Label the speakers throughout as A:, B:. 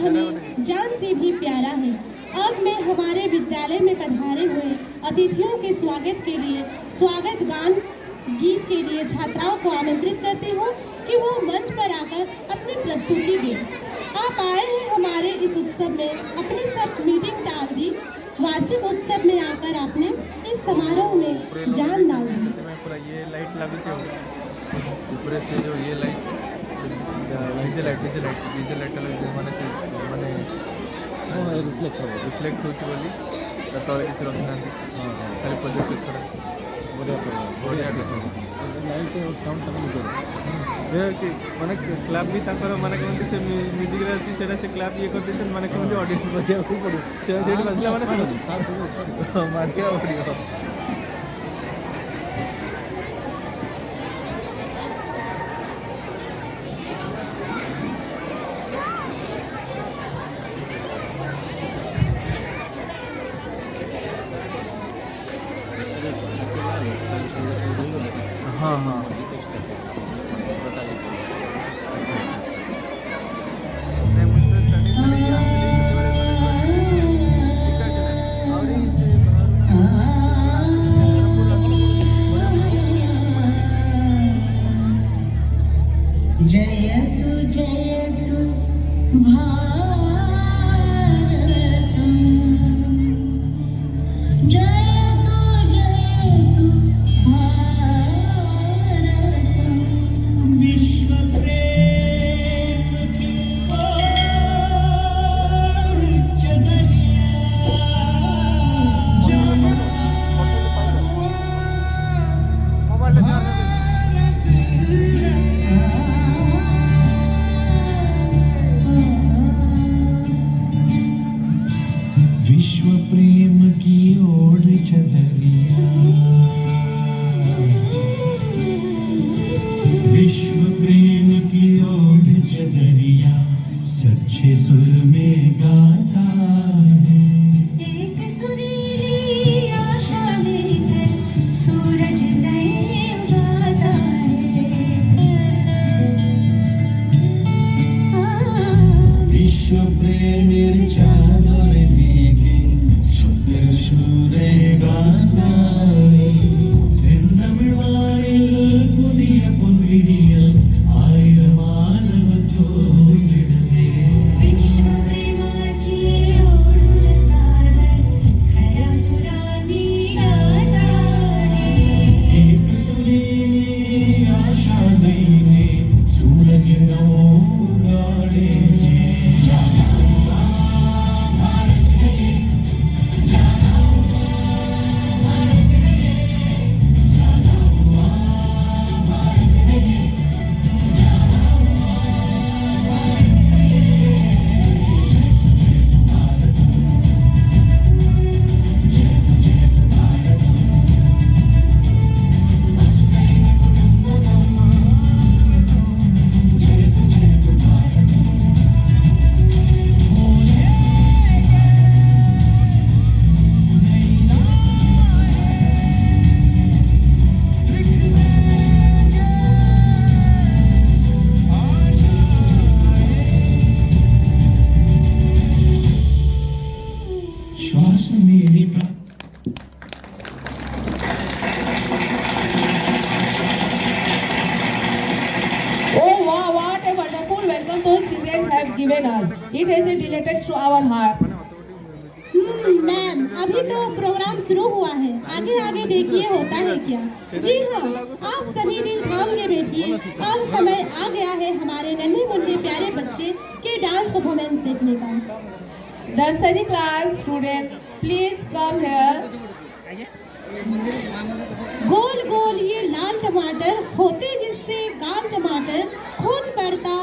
A: हमें जान से भी प्यारा है। अब मैं हमारे विद्यालय में पधारे हुए अतिथियों के स्वागत के लिए स्वागत गान गीत के लिए छात्राओं को आमंत्रित करती हूँ कि वो मंच पर आकर अपनी प्रस्तुति दें। आप आए हैं हमारे इस उत्सव में अपनी सब मीटिंग टाल दी। वार्षिक उत्सव में आकर आपने इस समारोह में जान डाल दी।
B: पूरा ये लाइट लागू से ऊपर से जो ये लाइट डीजे लाइट माने रिफ्लेक्ट होची बोली ततले किसी रखनांती खाली प्रोजेक्ट थोड़ा बढ़िया लाइट और साउंड तक ये कि माने क्लब भी ताकर माने कोन से म्यूजिक रे अछि सेटा से क्लब ये करते से माने कोन ऑडियंस बजिया को पड़ो से जेड बजला माने मारिया पड़ियो। हाँ हाँ
A: जयतु जयतु भारतम जयतु जयतु भारतम विश्व प्रेम की ओर चलिया विश्व प्रेम की ओर चलिया विश्व प्रेम की ओर चलिया सच्चे सुर में गाता है एक सुरीली आशा लेकर सूरज नए उगाता है विश्व प्रेम चादर देखे शुक्र सूरे गाता है செந்தமிழ்வாயில் புதிய பொன்விடியல் ஆயிரமானவ தோன்றிடுதே विश्वप्रेमाची ओढ चादर खऱ्या सुरांनी गाता रे एक सुरीली आशा दैने सूरज नवो उगाडे श्वास मेरी
C: Oh wow, what a wonderful welcome those children have given us. It has related to our heart.
A: Ma'am अभी तो प्रोग्राम शुरू हुआ है, आगे आगे देखिए होता है क्या। जी हाँ, आप सभी दिल थाम के बैठिए। अब समय आ गया है हमारे नन्हे मुन्ने प्यारे बच्चे के डांस परफॉर्मेंस देखने का।
C: Nursery class students, please come here.
A: गोल गोल ये लाल टमाटर होते जिससे गाल टमाटर खून पड़ता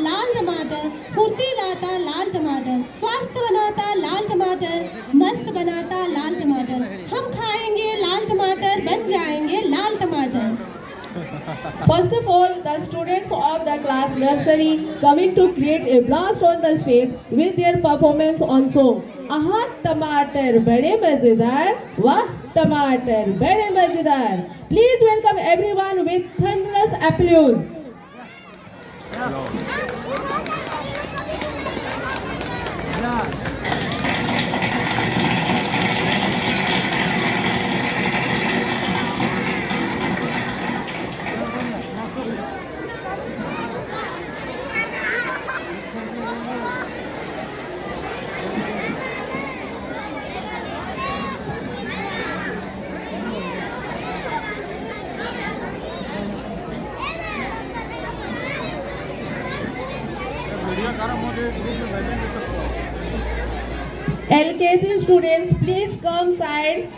A: लाल टमाटर फुर्ती लाता लाल टमाटर स्वास्थ्य बनाता लाल टमाटर मस्त बनाता लाल टमाटर हम खाएंगे लाल टमाटर बन जाएंगे लाल टमाटर।
C: First of all, the students of the class nursery coming to create a blast on the stage with their performance on song. आहा टमाटर बड़े मजेदार, वाह टमाटर बड़े मजेदार. Please welcome everyone with thunderous applause. LKG students, please come side.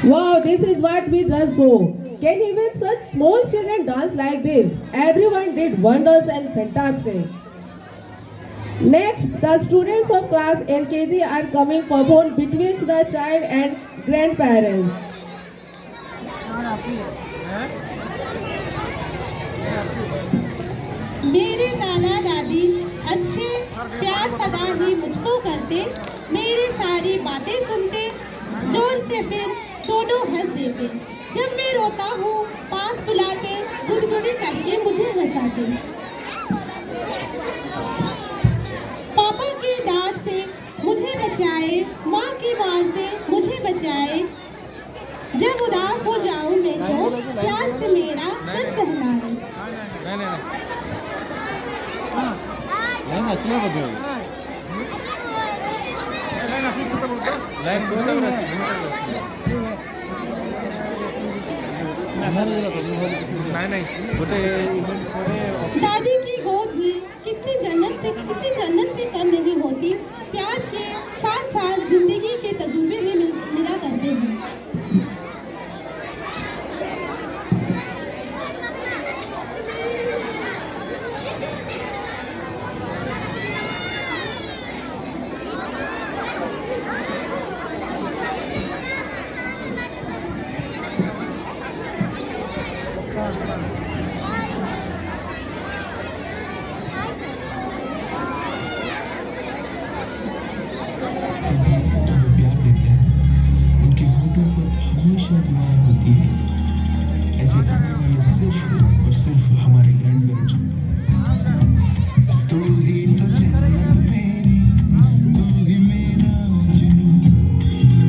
C: Wow, this is what we just saw. Can even such small children dance like this? Everyone did wonders and fantastic. Next, the students of class LKG are coming perform between the child and grandparents.
A: मेरे दादा दादी अच्छे प्यार सदा ही मुझको करते, मेरी सारी बातें सुनते, जोर से फिर दोनों हंस देते। जब मैं रोता हूँ पास बुलाते, गुदगुदी करके मुझे हंसाते। पापा के बचाए, माँ की बात से मुझे बचाए। जब उदास हो जाऊं मैं तो प्यार से मेरा सर सहलाए।
B: नाही नाही
D: नाही असल्या बद्दल
B: लाईन नाही नाही कुठे इव्हेंट मध्ये
A: दादी की गोद भी किसी जन्नत से कम नहीं होती। प्यार के साथ साथ जिंदगी के तजुर्बे भी मिला करते हैं।
E: प्यार देते हैं, उनके होठों पर हमेशा दुआएं होती हैं। ऐसे करने वाले सिर्फ और सिर्फ हमारे ग्रैंड पेरेंट्स होते हैं। तू ही तो जन्नत मेरी, तू ही मेरा जुनून,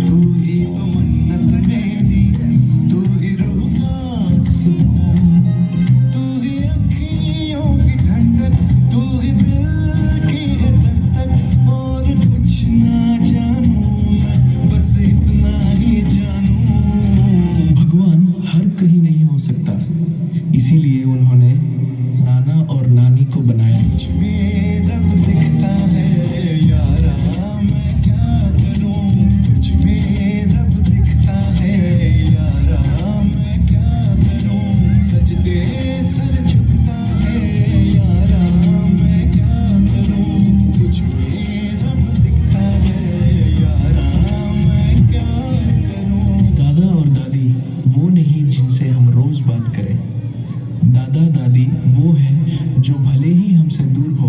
E: तू ही तो मन्नत मेरी, तू ही रूह का सुकून, तू ही अखियों की ठंडक, तू ही दिल की है दस्तक। और कुछ ना जानूं मैं, बस इतना ही जानूं, भगवान हर कहीं नहीं हो सकता, इसीलिए उन्होंने नाना और नानी को बनाया। मुझ में रब दिखता है यारा, मैं क्या करूं, तुझ में रब दिखता है यारा, मैं क्या करूं, सजदे सर झुकता है यारा, मैं क्या करूं, तुझ में रब दिखता है यारा, मैं क्या करूं। दादा और दादी वो नहीं जिनसे हम रोज बात करें, दादा दादी वो हैं जो भले ही हमसे दूर हो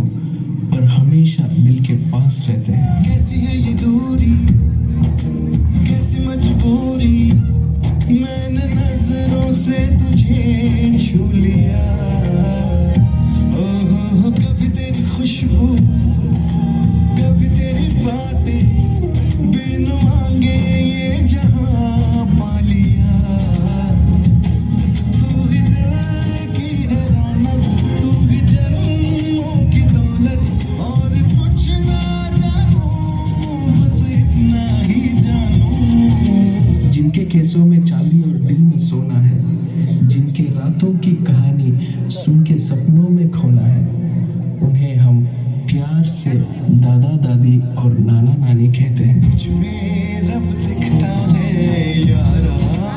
E: पर हमेशा दिल के पास रहते हैं। कैसी है ये दूरी, कैसी मजबूरी, मैंने नजरों से तुझे छू लिया। ओहो कभी तेरी खुशबू, कभी तेरी बातें, बिन मांगे ये जहां पा लिया। तू ही दिल की है रौनक, तू ही जन्मों की दौलत, और कुछ ना जानूं, बस इतना ही जानूं। जिनके केसों में चांदी और दिल में सोना है, जिनके रातों की कहानी सुन के सपनों में खोना है, उन्हें हम प्यार से दादा दादी और नाना नानी कहते हैं। मुझ में रब दिखता है यारा,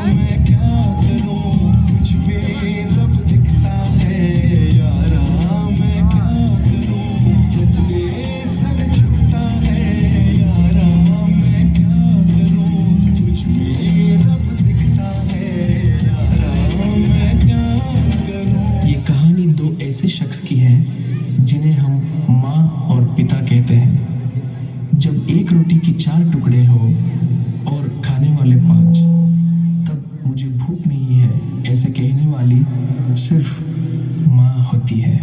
E: मैं क्या करूं, मुझ में रब दिखता है यारा, मैं क्या करूं, सजदे सर झुकता है यारा, मैं क्या करूं, तुझ में रब दिखता है यारा, मैं क्या करूं। ये कहानी दो ऐसे शख्स की है जिन्हें हम माँ और पिता कहते हैं। जब एक रोटी की 4 टुकड़े हो और खाने वाले 5, तब मुझे भूख नहीं है ऐसे कहने वाली सिर्फ माँ होती है।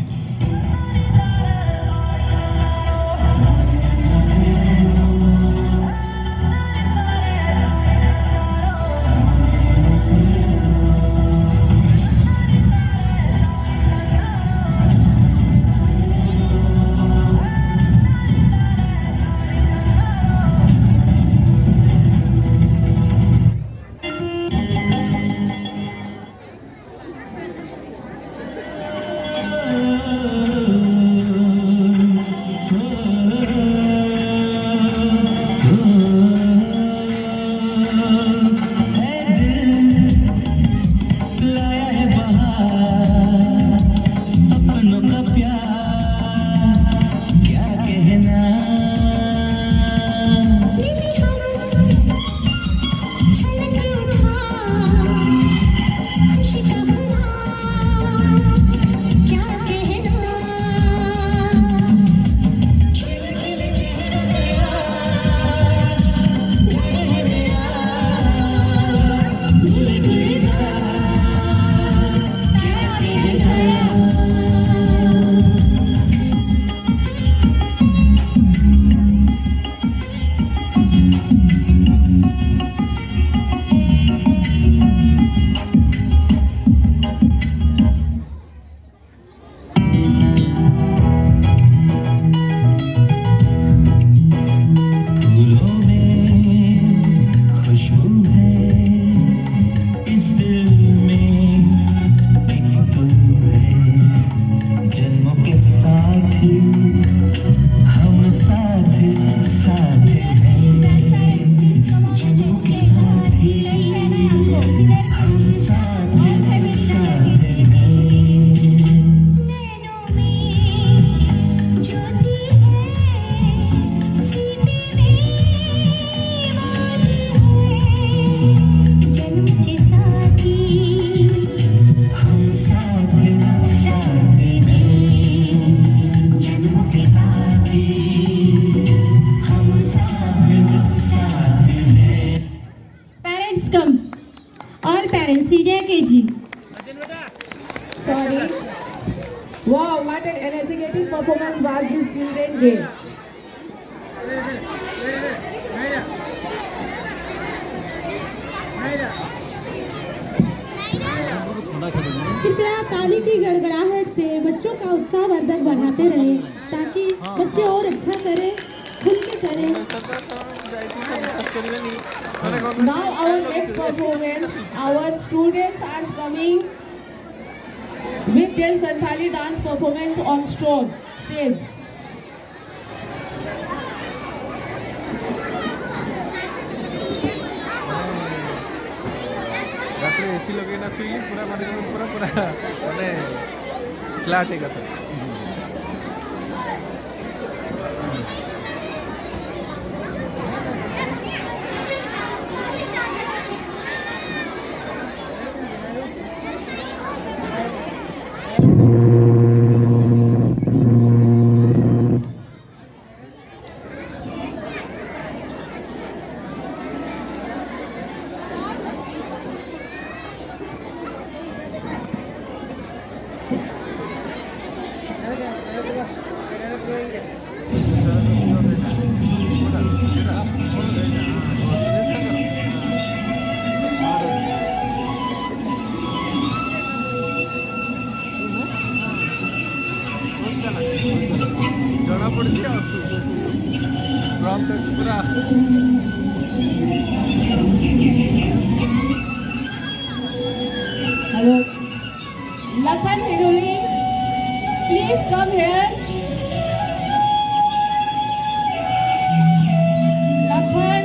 A: Senior KG.
C: Sorry. Wow, what an energetic performance was this children gave.
A: कृपया ताली की गड़गड़ाहट से बच्चों का उत्साहवर्धक बढ़ाते रहें ताकि बच्चे और अच्छा करें, खुल के करें।
C: Now our next performance, our students are coming with their Santali dance performance on stage.
B: रात्रि एसी लगे ना सुई पूरा पूरा पूरा माने फ्लैट है कथा जना पड़ी प्रॉम्प्ट पूरा
C: Hello. Lakhan Hiruli, please come here. Lakhan.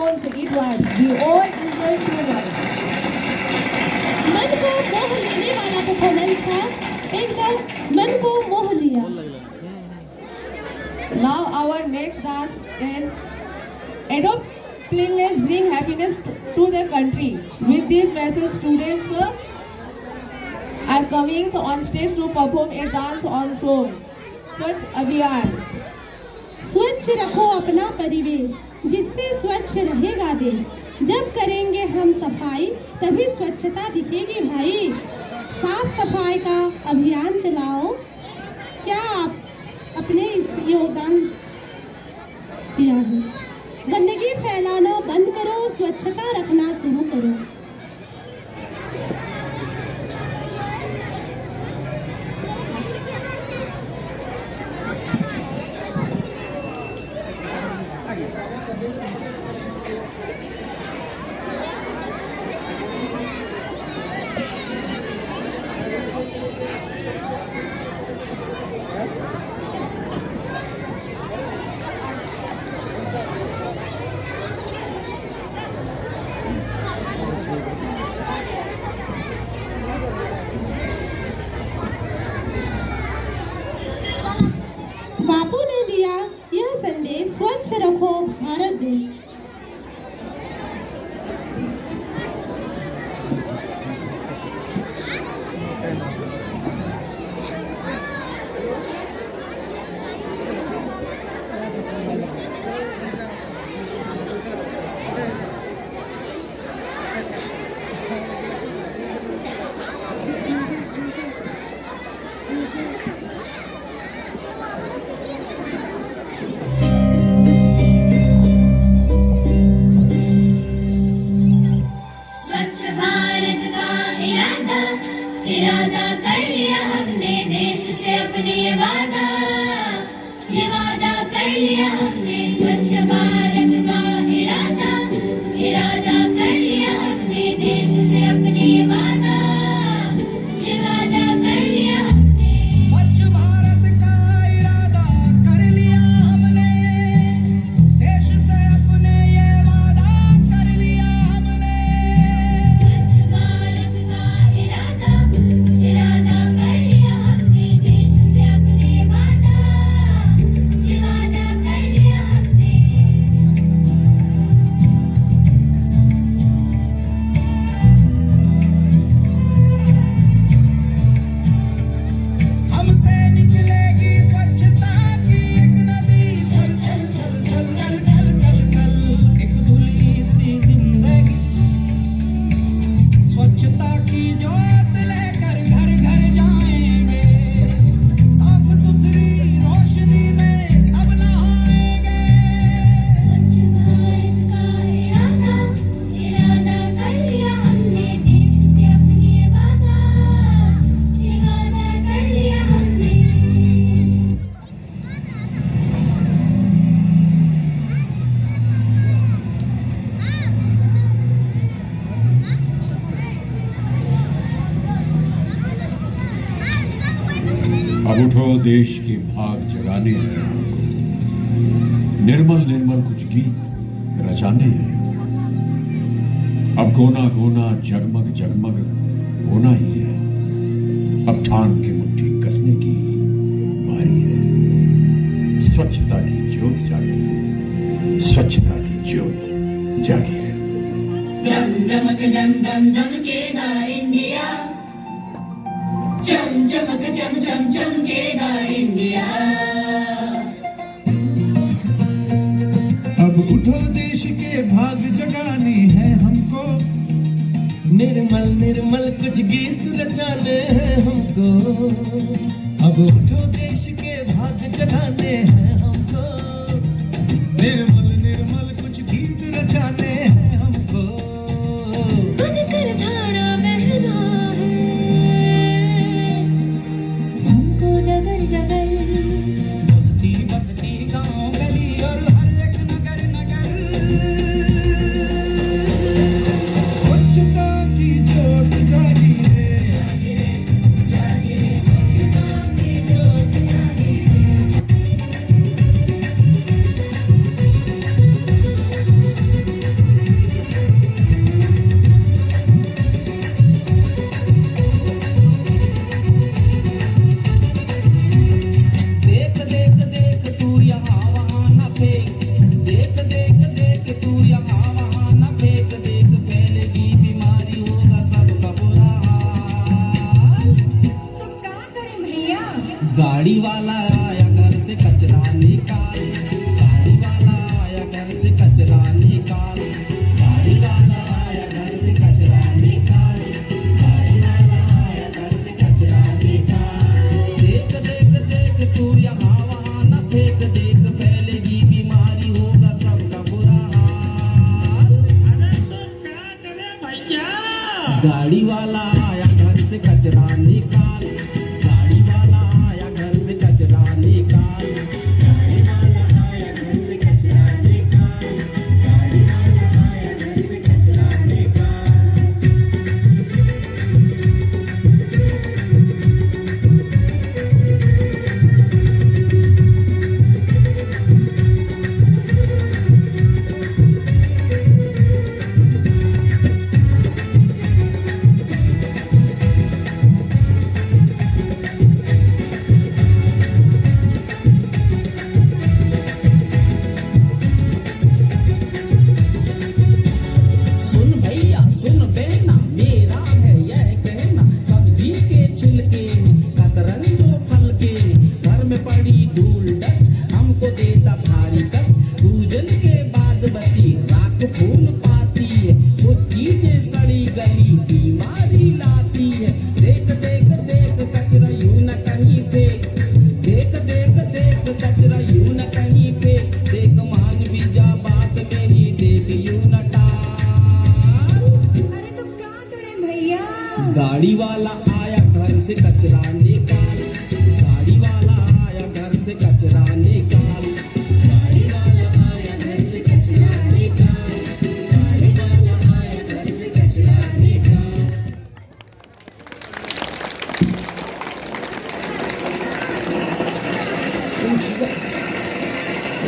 C: tones, it was the old Indian humor.
A: मन को मोह लेने वाला परफॉर्मेंस था, एकदम मन को मोह लिया।
C: Now our next dance is Adopt Cleanliness Bring Happiness to the Country. With this message, students are coming on stage to perform a dance on song. Swachh Abhiyan.
A: स्वच्छ रखो अपना परिवेश, जिससे स्वच्छ रहेगा देश। जब करेंगे हम सफाई, तभी स्वच्छता दिखेगी भाई। साफ सफाई का अभियान चलाओ। क्या आप अपने योगदान दिया है? गंदगी फैलाना बंद करो, स्वच्छता रखना शुरू करो। बापू ने दिया यह संदेश, स्वच्छ रखो भारत देश।
F: इरादा कर लिया हमने देश से अपने ये वादा कर लिया हमने स्वच्छ भारत का इरादा कर लिया हमने देश से अपने ये वादा कर लिया हमने।
G: स्वच्छ भारत का इरादा कर लिया हमने देश से अपने ये वादा कर लिया हमने।
F: स्वच्छ भारत का इरादा कर लिया हमने देश से अपने ये वादा कर लिया हमने।
G: हमसे निकलेगी स्वच्छता की एक नदी, चल चल चल चल चल चल चल चल, एक धुली सी जिंदगी। स्वच्छता की ज्योत लेकर घर घर जाएंगे, साफ सुथरी रोशनी में सब नहाएंगे।
F: स्वच्छ भारत का इरादा कर लिया हमने देश से अपने ये वादा कर लिया हमने।
E: अब उठो देश के भाग जगाने हैं, निर्मल निर्मल कुछ गीत रचाने हैं। अब कोना कोना जगमग जगमग होना ही है, अब ठान के मुट्ठी कसने की बारी है। स्वच्छता की ज्योत जागी है, स्वच्छता की ज्योत जागी है।
F: दम दमक दम दम दमकेगा इंडिया, चम चमक चम चम चमकेगा इंडिया।
G: अब उठो देश के भाग जगाने हैं हमको, निर्मल निर्मल कुछ गीत रचाने हैं हमको। अब उठो देश के भाग जगाने हैं हमको, निर्मल निर्मल कुछ गीत रचाने हैं हमको।
F: बनकर धारा बहना है हमको नगर नगर,
G: बस्ती बस्ती गांव गली और हर एक नगर नगर। स्वच्छता की ज्योत जागी है,
F: स्वच्छता की ज्योत जागी है।
G: वाला आया घर से कचरा निकाल, गाड़ी वाला आया घर से कचरा निकाल, गाड़ी वाला आया घर से कचरा निकाल, गाड़ी वाला आया घर से कचरा निकाल। देख देख देख तू यहाँ वहाँ न फेंक, देख फैलेगी बीमारी होगा सबका बुरा हाल। गाड़ी वाला आया घर से कचरा निकाल, गाड़ी वाला आया घर से कचरा निकाल, गाड़ी वाला आया घर से कचरा निकाल, गाड़ी वाला आया घर से कचरा निकाल। सुन भैया सुन बहना, मेरा है यह कहना, सब्जी के छिलके में कतरन जो फल के में, घर में पड़ी धूल डस्ट हमको देता भारी कष्ट, पूजन के बाद बची राख खून पाती है, वो चीजें सड़ी गली बीमारी लाती है। देख देख देख कचरा यूं न कहीं फेंक, देख देख देख कचरा यूं न कहीं फेंक, देख मान भी जा बात मेरी, देख यूं न टाल।
F: अरे तो क्या करें भैया?
G: गाड़ी वाला आया घर से कचरा निकाल, गाड़ी वाला आया घर से कचरा निकाल, गाड़ी वाला आया घर से कचरा निकाल, गाड़ी वाला आया घर से कचरा निकाल।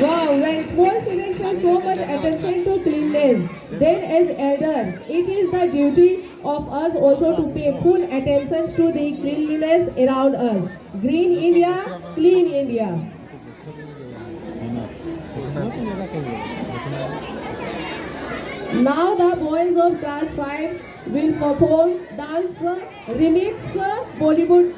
C: Wow, when small children show so much attention to cleanliness, then as elder, it is the duty of us also to pay full attention to the cleanliness around us. Green India, clean India. Now the boys of class 5 will perform dance remix Bollywood.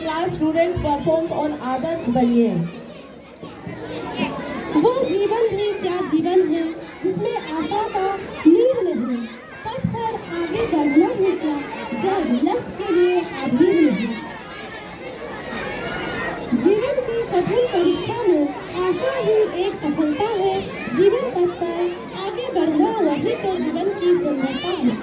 C: class students performs on Adarsh Baniye.
A: वो जीवन भी क्या जीवन है जिसमें आशा का नीर नहीं, पथ पर आगे बढ़ना है क्या जब लक्ष्य के लिए अधीर नहीं। जीवन की कठिन परीक्षा में आशा ही एक सफलता है। जीवन पथ पर आगे बढ़ना वही तो जीवन की सुंदरता है।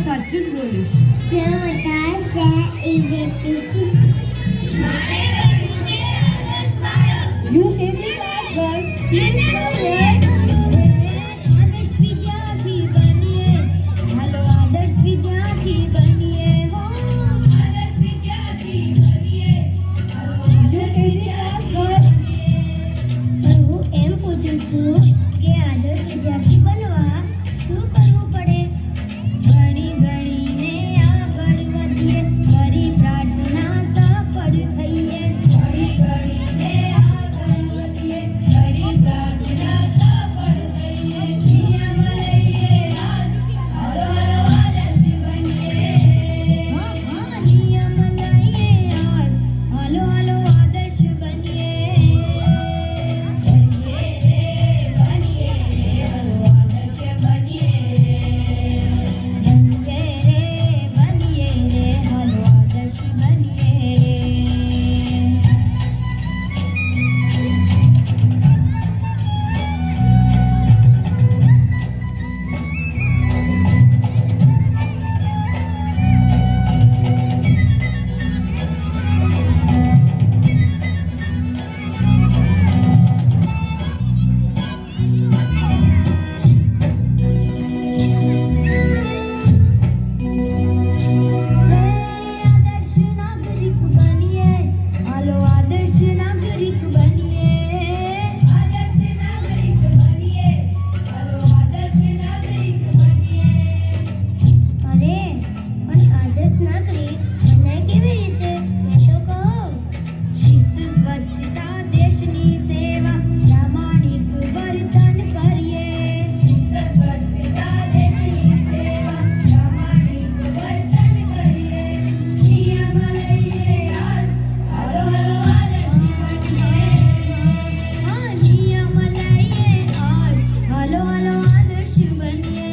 C: सच बोलिश. You came to class, girls. Please come here.
F: आदर्श विद्यार्थी बनिए, हेलो आदर्श विद्यार्थी बनिए हो, आदर्श विद्यार्थी बनिए,
C: You came to class, girls.
F: હું એમ પૂછું છું કે આદર્શ વિદ્યાર્થી બનવા શું કરવું પડે? ભણી ભણીને આગળ વધીએ, કરી પ્રાર્થના स्वच्छता देशनी सेवा प्रामाणिक सुवर्तन करिए स्वच्छता देशनी सेवा प्रामाणिक सुवर्तन करिए नियम लइए यार हलो हलो आदर्श बनिए नियम लइए और हलो हलो आदर्श बनिए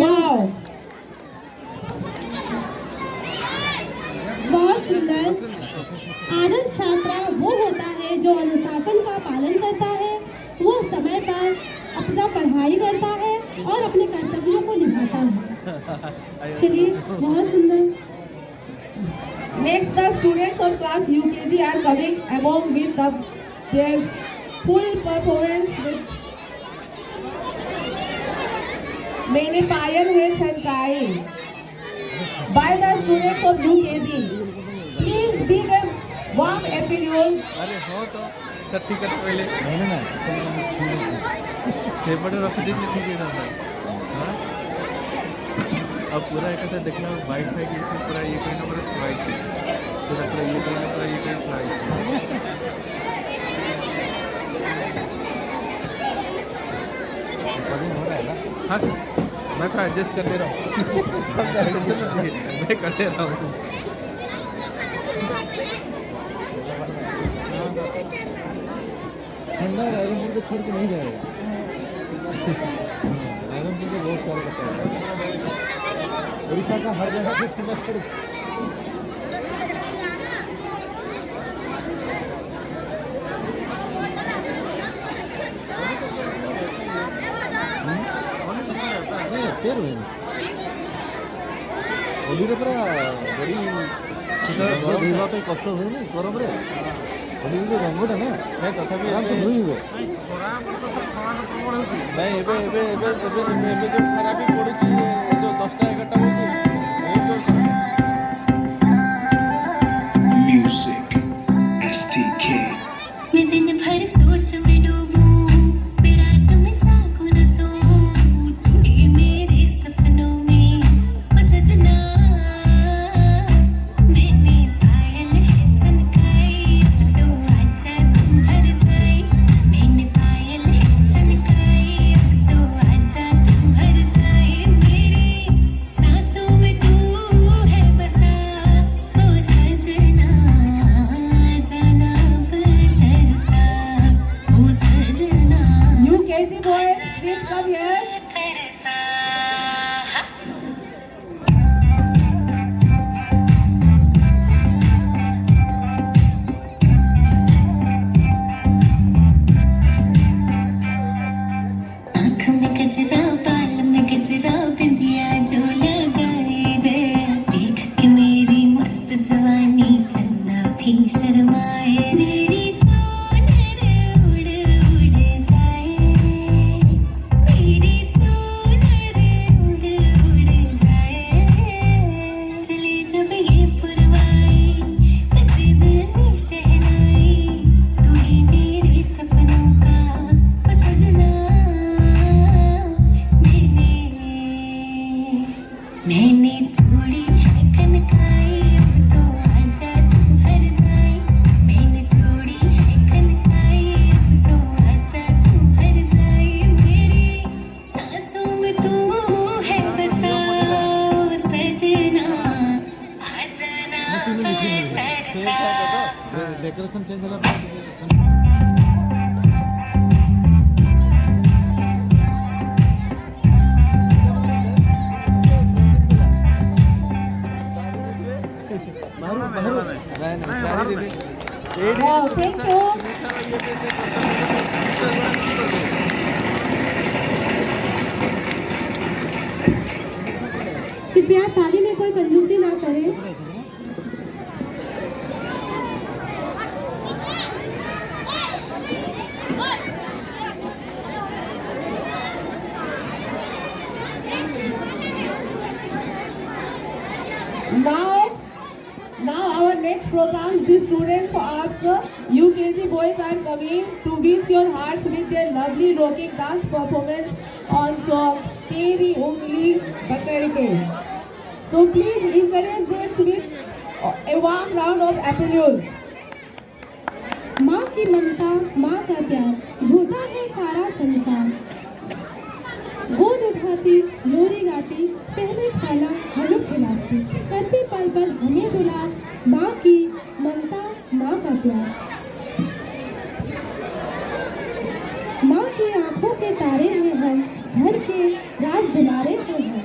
C: Wow.
A: बहुत सुंदर। आदर्श छात्रा वो होता है जो अनुशासन का पालन करता है, वो समय पर अपना पढ़ाई करता है और अपने कर्तव्यों को निभाता है। चलिए, बहुत सुंदर।
C: Next, the students of class UKG are coming along with their full performance with मैंने पायल हुए छनकाए by the students of UKG. Please give a warm applause.
B: अरे हो तो सर ठीक है तो पहले
D: नहीं ना
B: सेपटे रखते थे ठीक है ना हाँ अब पूरा एक ऐसा देखना वाइट है कि इसमें पूरा ये करना पड़ेगा वाइट से पूरा ये करना पूरा ये करना वाइट हाँ सर मैं तो एडजस्ट कर ले रहा हूँ मैं कर ले रहा हूँ
D: ठंडा रायरंगपुर को छोड़ के नहीं जाएगा रायरंगपुर को बहुत प्यार करता है उड़ीसा का हर जगह पे ठंडा छोड़ तेर हुए होली पूरा बड़ी धोवा पे कष्ट हुए नहीं गरम रे होली रंगटा ना
B: नहीं तथापि
D: आराम से धोई हुए
B: नहीं एबे एबे एबे एबे एबे जो खराबी पड़ुची जो 10टा 11टा होती
E: Music STK.
F: मैं दिन भर सोच में डूबूं मैं रात में जागूं न सोऊं तू ही मेरे सपनों में ओ सजना मैंने पायल है छनकाई तो आजा तू हर जाए मैंने पायल है छनकाई तो आजा तू हर जाए मेरे सांसों में तू है बसा ओ सजना जाना बरसा ओ सजना
C: UKG boys, please come here.
F: तरसा आँख में गजरा बाल में गजरा बिंदिया जो लगाए दे देख के मेरी मस्त जवानी चन्ना भी शर्माए मेरी चूनर उड़ उड़ जाए मेरी चूनर उड़ उड़ जाए चले जब ये पुरवाई बजे दिल में शहनाई तू ही मेरे सपनों का ओ सजना मैंने छोड़ी है कनकाई अब तो आजा तू हर जाए मैंने छोड़ी है कनकाई अब तो आजा तू हर जाए मेरी सांसों में तू है बसा ओ सजना आ जाना तरसा
D: डेकोरेशन चेंज होला
C: Wow, thank you.
A: कृपया ताली में कोई कंजूसी ना करे।
C: Now our next program, the students of the UKG boys are coming to beat your hearts with their lovely rocking dance performance on song Teri Ungli Pakad Ke. So please encourage them with a warm round of applause.
A: माँ की ममता, माँ का प्यार झूठा है सारा संसार। गोद उठाती, लोरी गाती, पहले खाना हमें खिलाती, करती पल पल हमें दुलार। माँ की ममता, माँ का प्यार। माँ की आंखों के तारे हैं हम, घर के राज दुलारे हैं हम।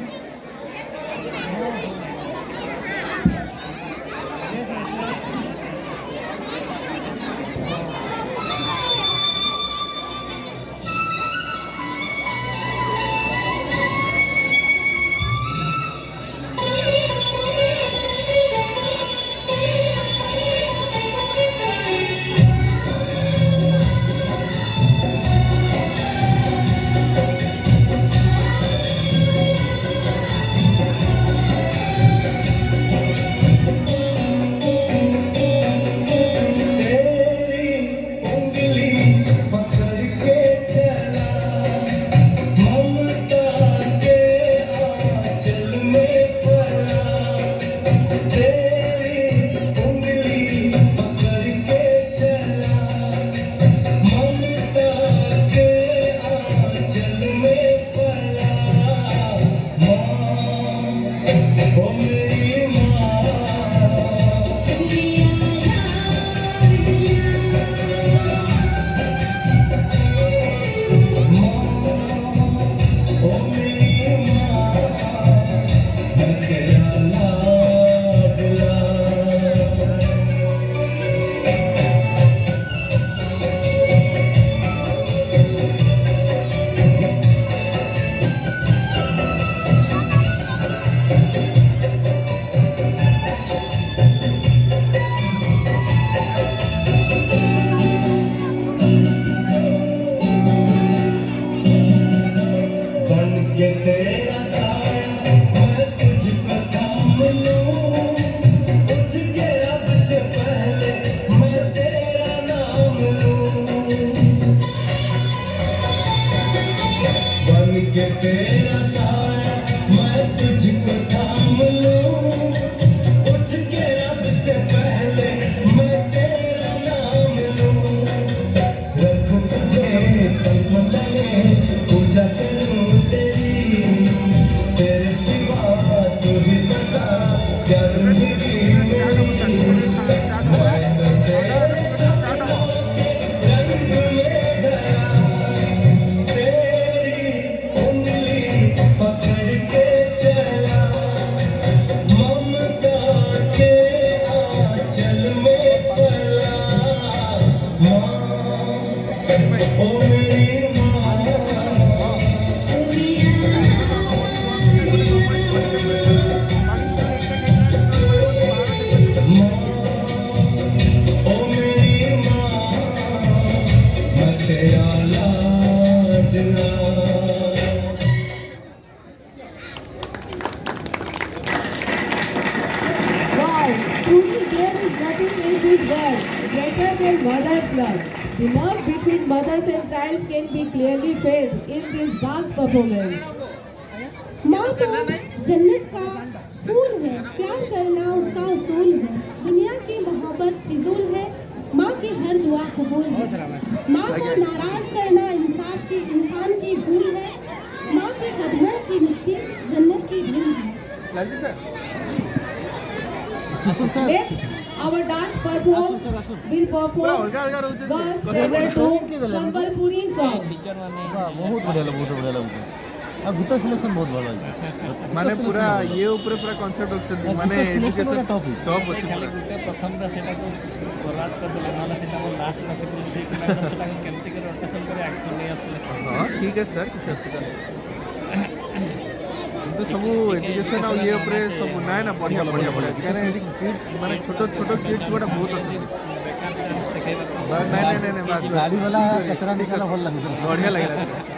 C: Mother's love. The love between mothers and child can be clearly felt in this dance performance.
A: माँ तो जन्नत का फूल है, प्यार करना उसका उसूल है। दुनिया की मोहब्बत फिजूल है, माँ की हर दुआ कबूल है। माँ को नाराज करना इंसान की भूल है। माँ के कदमों की मिट्टी जन्नत की धूल है।
C: Next, our dance performance will perform Girls Favorite Sambalpuri song.
D: ବହୁତ ବଢ଼ିଆ ଲାଗୁଛି ଆଉ ଗୀତ ସିଲେକ୍ସନ୍ ବହୁତ ଭଲ ହେଇଛି
B: ମାନେ ପୁରା ଇଏ ଉପରେ ପୁରା କନସେପ୍ଟ ଅଛନ୍ତି ମାନେ
D: ସିଲେକ୍ସନ୍
B: ଏଜୁକେସନ୍
D: ଟପ୍
B: ଟପ୍ ଅଛି
H: ପ୍ରଥମଟା ସେଟାକୁ
B: ଗଲାଟ କରିଦେଲେ ନହେଲେ ସେଟା ମୁଁ ଲାଷ୍ଟ ରଖିଥିଲି ସିଟ୍ ନମ୍ବର ସେଟାକୁ କେମିତି କରି ରୋଟେସନ୍ କରି ଆକ୍ଚୁଆଲି ନେଇ ଆସିଲେ
D: ହଁ ଠିକ୍ ଅଛି ସାର୍ କିଛି ଅସୁବିଧା ନାହିଁ କିନ୍ତୁ ସବୁ ଏଜୁକେସନ୍ ଆଉ ଇଏ ଉପରେ ସବୁ ନାଇଁ ନା ବଢ଼ିଆ ବଢ଼ିଆ ବଢ଼ିଆ କାହିଁକିନା ଏଠି କିଡ୍ସ ମାନେ ଛୋଟ ଛୋଟ କିଡ୍ସ ଗୁଡ଼ା ବହୁତ ଅଛନ୍ତି
B: ବେକାର ଦେଖେଇବା
D: ବାସ୍ ନାଇଁ ବାସ୍
H: ଗାଡ଼ି ବାଲା କଚରା ନିକାଲା ଭଲ ଲାଗୁଥିଲା
D: ବଢ଼ିଆ ଲାଗିଲା sir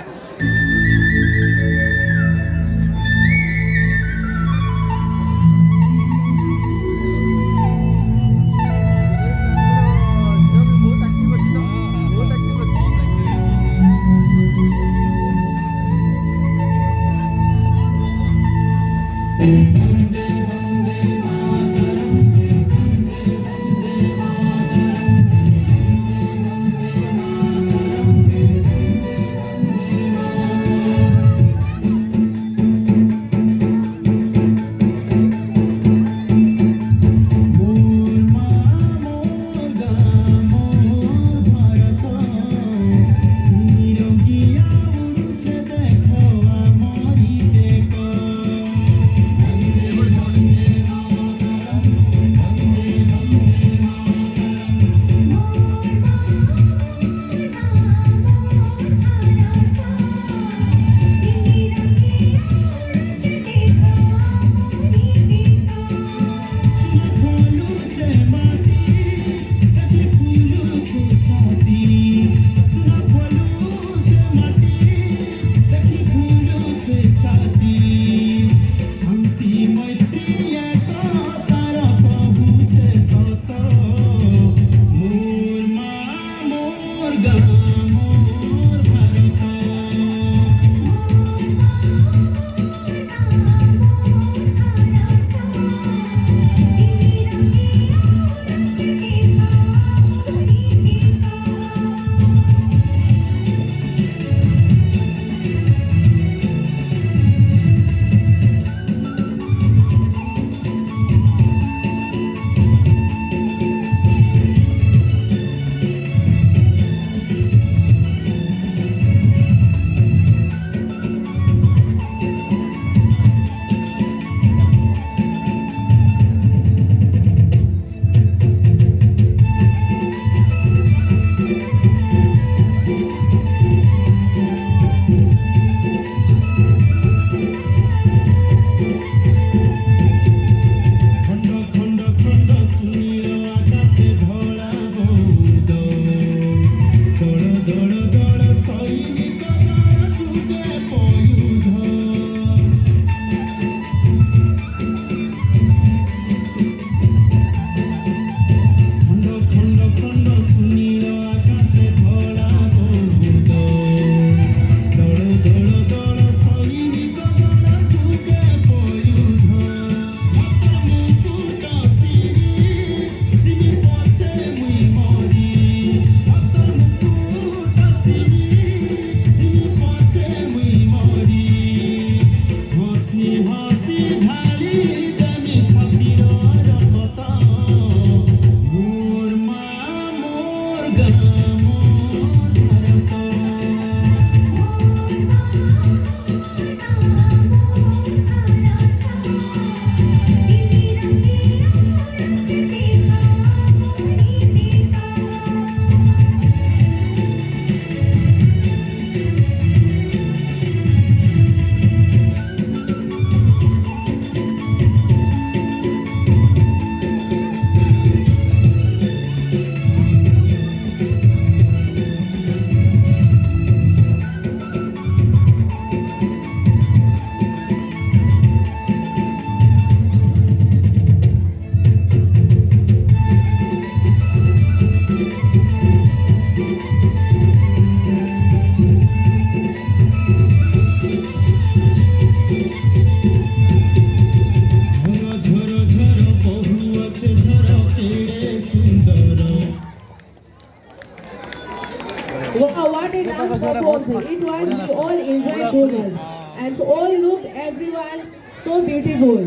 C: Wow, what a dance performance. It was, we all enjoyed so much. And all looked, everyone, so beautiful.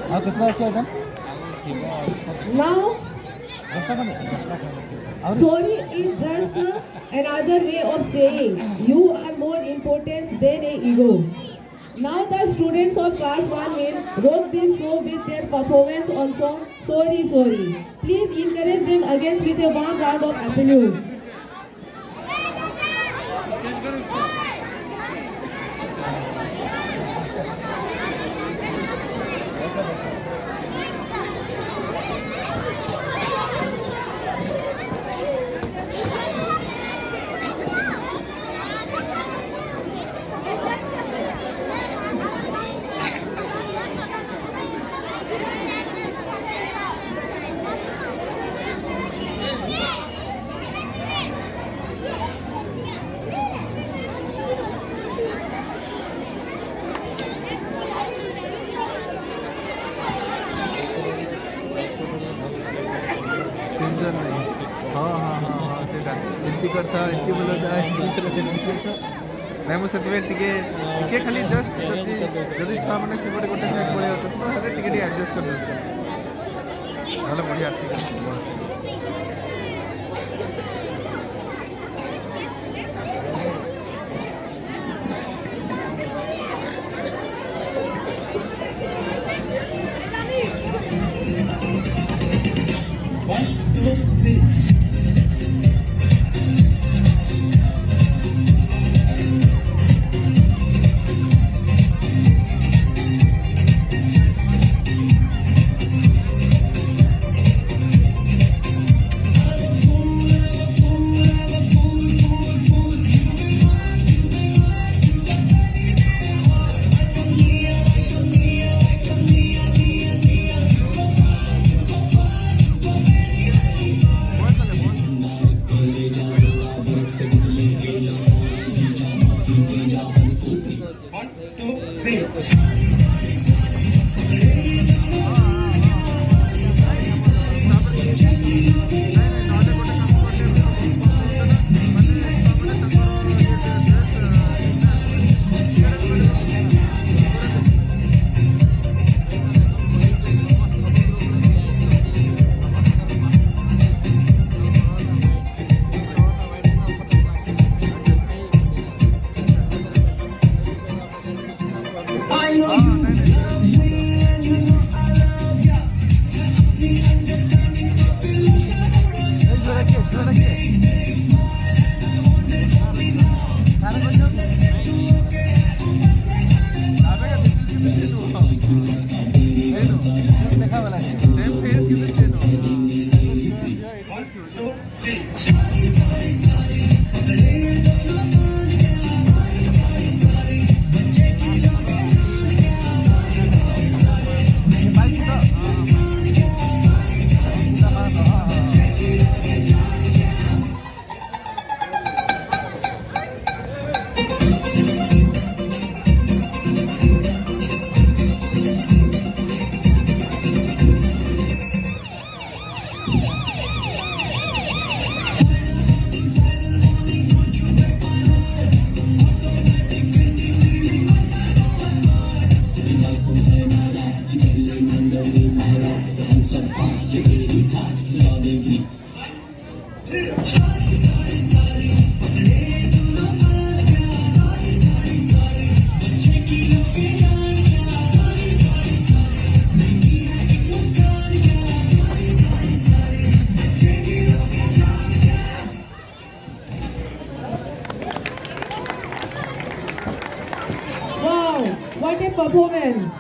H: ଆଉ କେତେଟା ଅଛି ଆଇଟମ୍
C: Now,
H: 10ଟା ଖଣ୍ଡେ 10ଟା ଖଣ୍ଡେ ଆହୁରି
C: sorry is just another way of saying you are more important than a ego. Now the students of class 1 will rock this show with their performance on song Sorry Sorry. Please encourage them again with a warm round of applause.
B: Tension नहीं हाँ हाँ हाँ हाँ ସେଇଟା ଏମିତି କରିଥା ଏମିତି ବୋଲତା ନାଇଁ ମୁଁ ସେଥିପାଇଁ ଟିକେ ଟିକେ ଖାଲି ଜଷ୍ଟ ଯଦି ଛୁଆମାନେ ସେପଟେ ଗୋଟେ ସାଇଡ୍ ପଳେଇ ଯାଉଛନ୍ତି ତ ହେଲେ ଟିକେ ଟିକେ ଆଡ଼ଜଷ୍ଟ କରିଦେଉଛି ନହେଲେ ବଢ଼ିଆ ଠିକ୍ ଅଛି Wow, what a performance!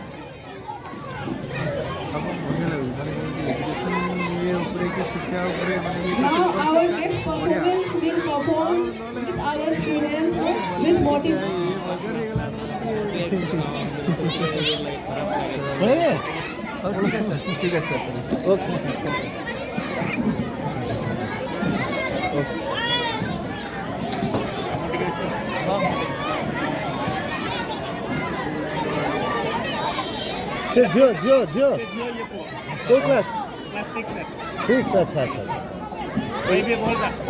B: Now our next performance will perform with our students with motivation. ठीक है सर ओके
H: से जियो कोई क्लास सिक्स अच्छा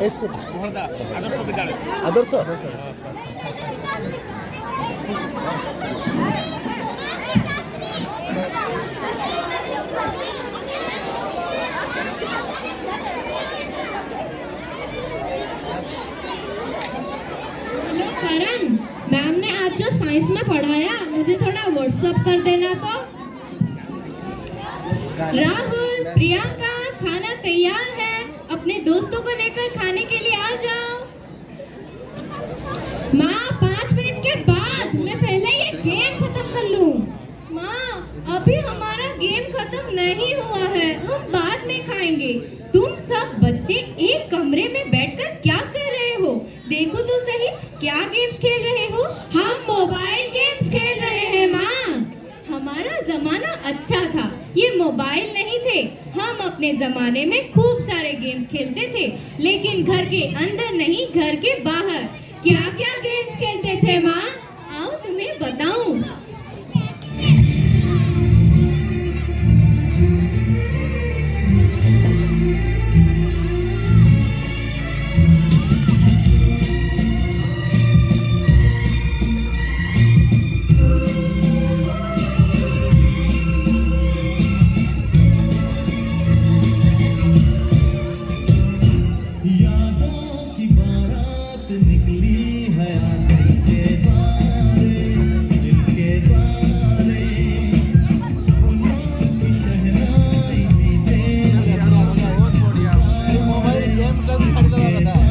H: इसको आदर्श
A: Karan,
I: मैम ने आज जो साइंस में पढ़ाया मुझे थोड़ा व्हाट्सएप कर देना तो। राहुल, प्रियंका, खाना तैयार है, अपने दोस्तों को लेकर खाने के लिए आ जाओ। माँ 5 मिनट के बाद, मैं पहले ये गेम खत्म कर लूँ। माँ अभी हमारा गेम खत्म नहीं हुआ है, हम बाद में खाएंगे। तुम सब बच्चे एक कमरे में बैठकर क्या कर रहे हो? देखो तो सही, क्या गेम्स खेल रहे हो? हम मोबाइल गेम्स खेल रहे हैं माँ। हमारा जमाना अच्छा था, ये मोबाइल नहीं थे। हम अपने जमाने में खूब सारे गेम्स खेलते थे, लेकिन घर के अंदर नहीं, घर के बाहर। क्या क्या गेम्स खेलते थे माँ? आओ तुम्हें बताऊं।
G: यादों की बारात निकली है आंगन के द्वारे, दिल के द्वारे, सपनों की शहनाई बीते
D: मोबाइल गेम का भी छाड़ देवा बता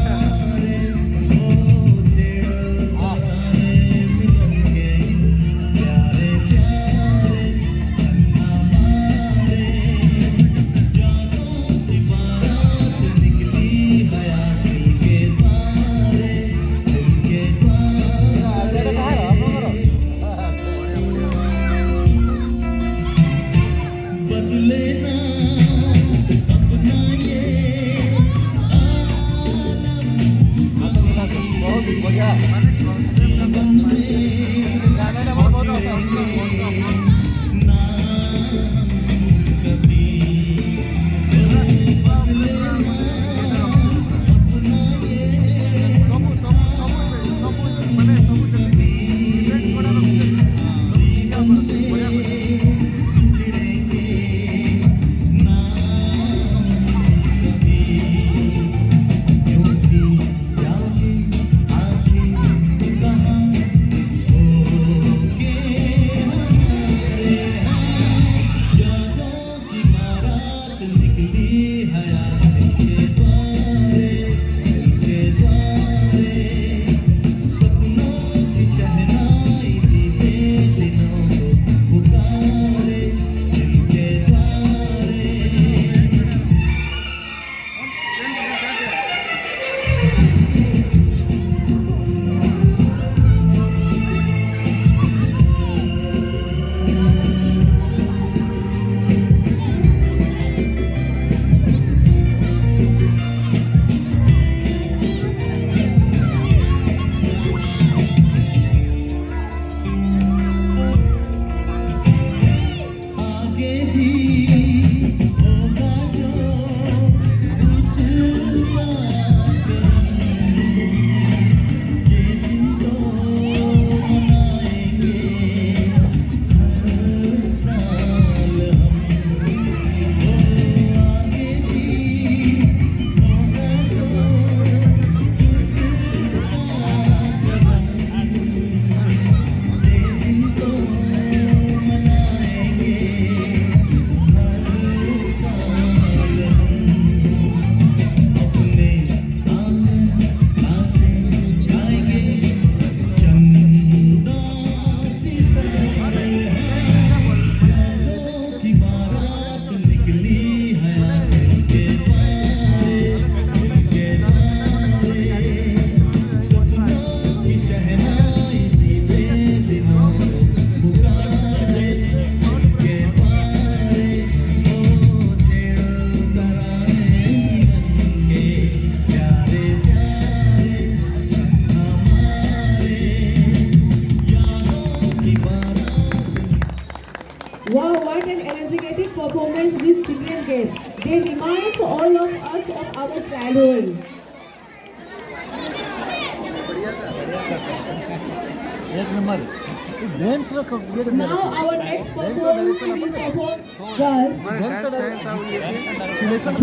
G: बदले ना अपना ये
D: बहुत बढ़िया
G: बन में
D: गाना ना बहुत आसान
G: ना कभी बदले ना अपना ये
B: ସବୁ ମାନେ ସବୁ ଯେତିକି ଟ୍ରେଣ୍ଡ ଗୁଡ଼ା ରଖିଛନ୍ତି ସବୁ ଶିକ୍ଷା କରନ୍ତି ବଢ଼ିଆ କରନ୍ତି।
G: आगे भी होगा जो उस बात ये दिन तो मनाएंगे हर साल हम। आगे भी होगा जो ये दिन तो मनाएंगे अपने आंगन आते जाएंगे चंदा सी की बारात निकली है आंगन के द्वारे, सपनों की शहनाई बीते दिनों पुकारे के द्वारे, ओ छेड़ो तराने मिलन के प्यारे प्यारे हमारे यादों की बारात।
C: Wow, what an energetic performance these children gave. They remind all of us of our childhood.
D: एक नंबर डांस रखो ये
C: Now our next performance will be performed girls.
B: ମାନେ ଡ୍ୟାନ୍ସ ଆଉ ଇଏ
D: सिलेक्शन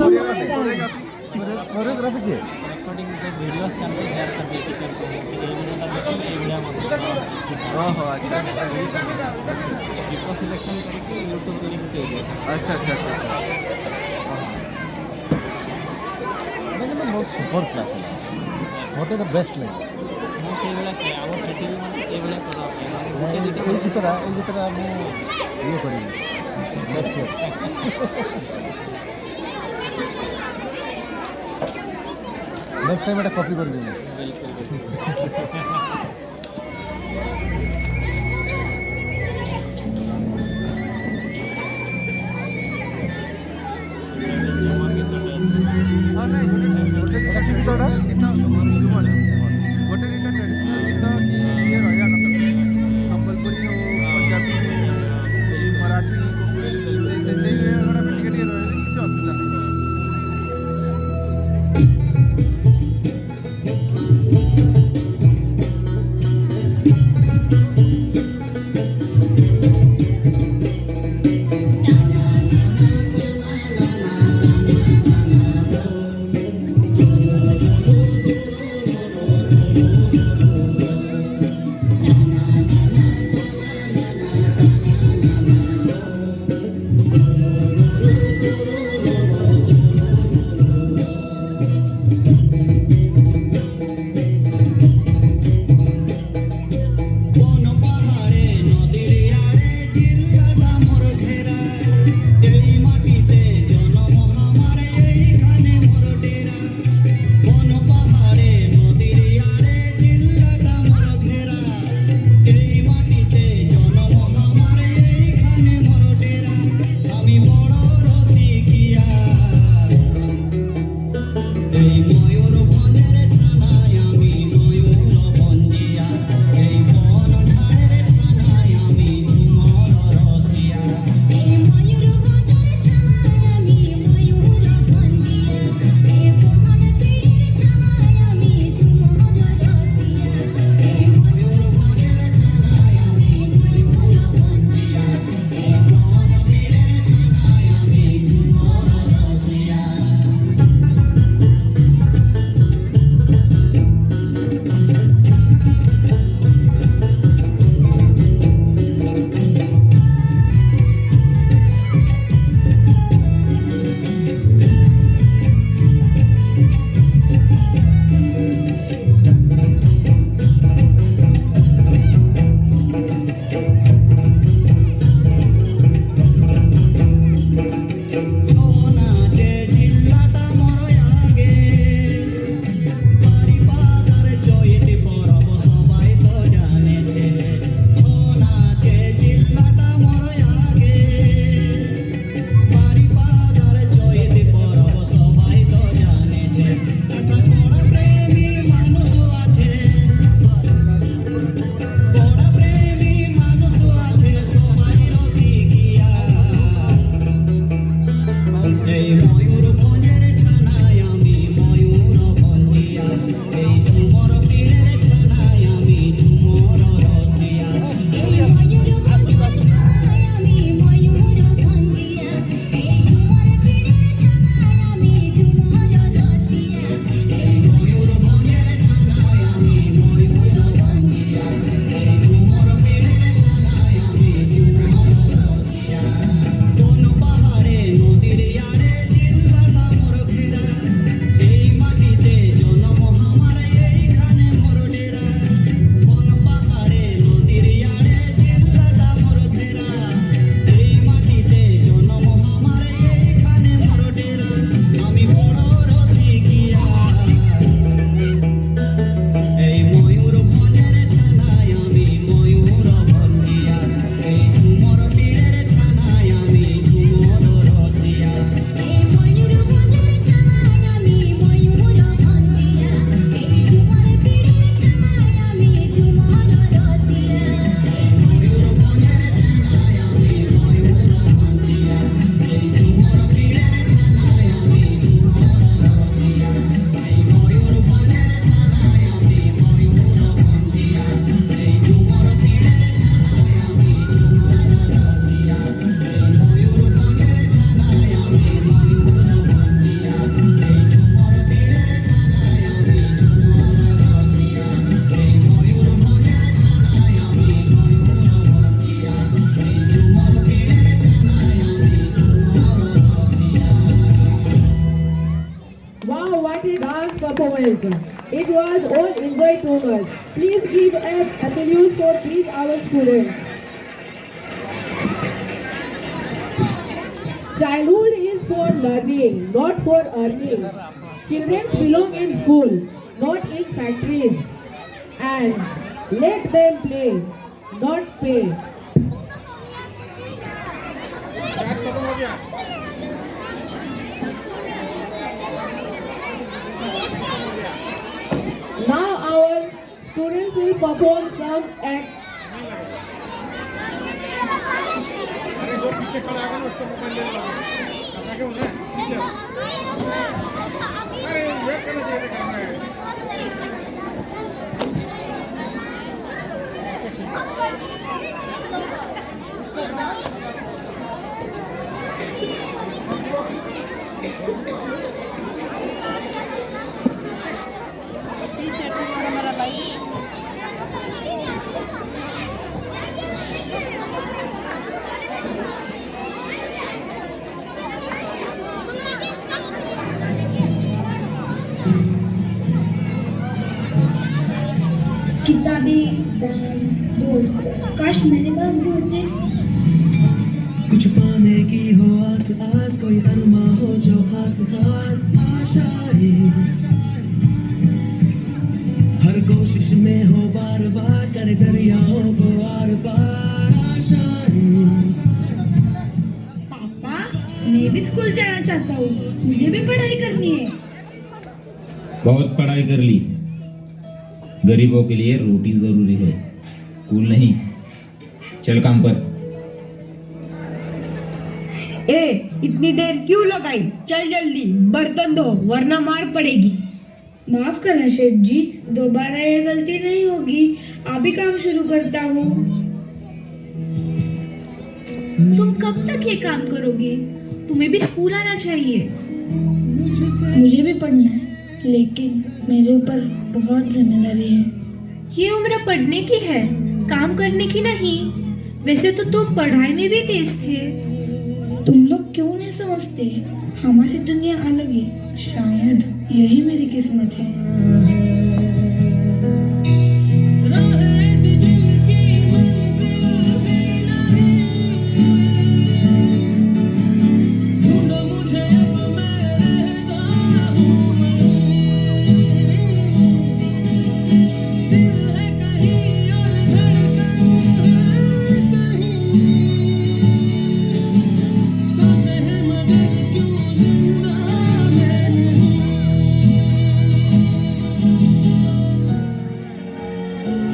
D: कोरियोग्राफी किए
J: वीडियोस चैनल शेयर कर दीजिए
B: ओहो अच्छा
D: सिलेक्शन करके यूट्यूब पे लिंक दे
B: अच्छा अच्छा अच्छा
H: बहुत सुपर क्लास है ମୋତେ ତ ବେଷ୍ଟ ଲାଗେ
D: ମୁଁ ସେଇଭଳିଆ ଆମର ସେଠି ବି ମାନେ ସେଇଭଳିଆ କରା
H: ଏଇ ଭିତରେ ମୁଁ ଇଏ କରିବି ନେକ୍ସଟ ଇୟର ନେକ୍ସଟ ଟାଇମ୍ ଏଇଟା କପି କରିବି ମୁଁ
B: ହଁ ନାଇଁ ଗୋଟେ ଗୀତଟା ଗୋଟେ ଦୁଇଟା ଟ୍ରାଡିସନାଲ ଗୀତ କି ଇଏ ରହିବା କଥା ସମ୍ବଲପୁରୀ ହଉ ପଞ୍ଜାବୀ ମରାଠୀ ସେଇ ଗୁଡ଼ା ବି ଟିକେ ଟିକେ ରହିଲେ କିଛି ଅସୁବିଧା ନାହିଁ
C: us all enjoy too much. Please give a salute for these our students. Childhood is for learning, not for earning. Children belong in school, not in factories. And let them play, not pay. Now our students will perform some act.
F: किताबें, दोस्त, काश मेरे पास भी होते।
G: कुछ पाने की हो आस आस, कोई अरमा हो जो खास खास आशाएं, हर कोशिश में हो बार बार, करे दरियाओं को आर पार आशाएं।
F: पापा, मैं भी स्कूल जाना चाहता हूँ, मुझे भी पढ़ाई करनी है।
J: बहुत पढ़ाई कर ली, गरीबों के लिए रोटी जरूरी है, स्कूल नहीं। चल काम पर।
I: इतनी देर क्यों लगाई? चल जल्दी बर्तन धो वरना मार पड़ेगी।
F: माफ करना शेठ जी, दोबारा ये गलती नहीं होगी। अभी काम शुरू करता हूँ।
I: तुम कब तक ये काम करोगे? तुम्हें भी स्कूल आना चाहिए।
F: मुझे भी पढ़ना है, लेकिन मेरे ऊपर बहुत जिम्मेदारी है।
I: ये उम्र पढ़ने की है, काम करने की नहीं। वैसे तो तुम पढ़ाई में भी तेज थे।
F: तुम लोग क्यों नहीं समझते? हमारी दुनिया अलग है, शायद यही मेरी किस्मत है।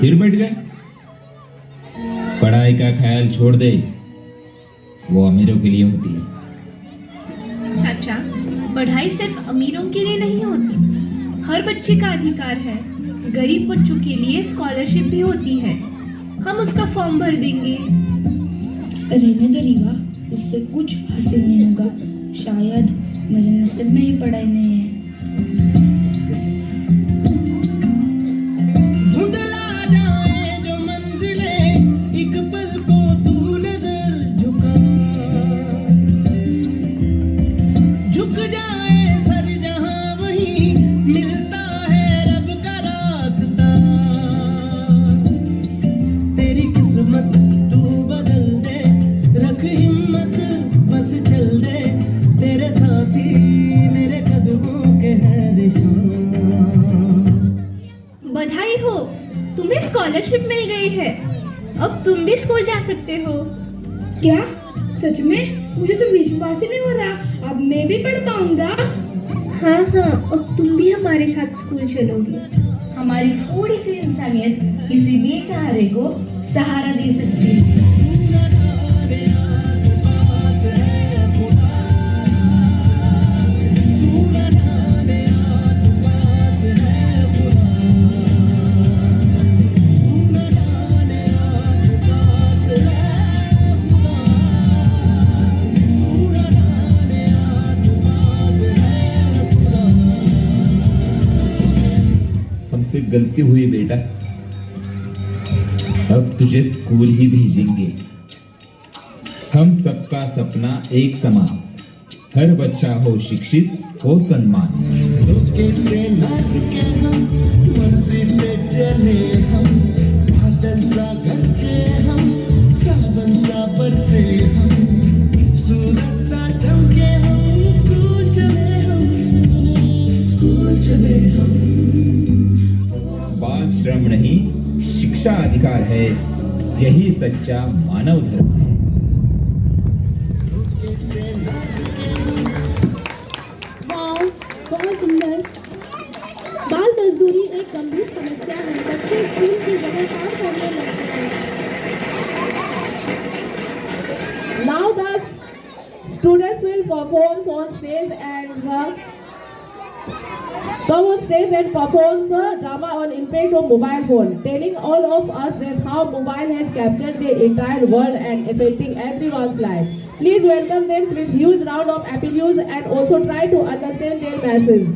J: फिर बैठ गए। पढ़ाई का ख्याल छोड़ दे, वो अमीरों के लिए होती है।
I: चाचा, पढ़ाई सिर्फ अमीरों के लिए नहीं होती, हर बच्चे का अधिकार है। गरीब बच्चों के लिए स्कॉलरशिप भी होती है, हम उसका फॉर्म भर देंगे।
F: रहने दो रीवा, इससे कुछ हासिल नहीं होगा। शायद मेरे नसीब में ही पढ़ाई नहीं है।
G: एक पल को तू नजर झुका, झुक जाए सर जहां वहीं मिलता है रब का रास्ता। तेरी किस्मत तू बदल दे, रख हिम्मत बस चल दे। तेरे साथी मेरे कदमों के हैं निशान।
I: बधाई हो, तुम्हें स्कॉलरशिप मिल गई है। अब तुम भी स्कूल जा सकते हो।
F: क्या सच में? मुझे तो विश्वास ही नहीं हो रहा। अब मैं भी पढ़ पाऊंगा।
I: हाँ, अब तुम भी हमारे साथ स्कूल चलोगे। हमारी थोड़ी सी इंसानियत किसी बेसहारे को सहारा दे सकती है।
J: हमसे गलती हुई बेटा, अब तुझे स्कूल ही भेजेंगे। हम सबका सपना एक समान, हर बच्चा हो शिक्षित, हो सम्मान।
G: सोच के से नाच के हम चले हम, बादल सा गरजे हम, सावन सा बरसे हम, सूरज सा चमके हम, स्कूल चले हम, स्कूल चले हम।
J: बाल श्रम नहीं, शिक्षा अधिकार है, यही सच्चा मानव धर्म है।
C: वाह, बहुत सुंदर। बाल मजदूरी एक गंभीर समस्या है। बच्चे स्कूल की जगह काम करने लगते हैं। Now the students will perform on stage and come on stage and perform the drama on impact of mobile phone, telling all of us that how mobile has captured the entire world and affecting everyone's life. Please welcome them with huge round of applause and also try to understand their message.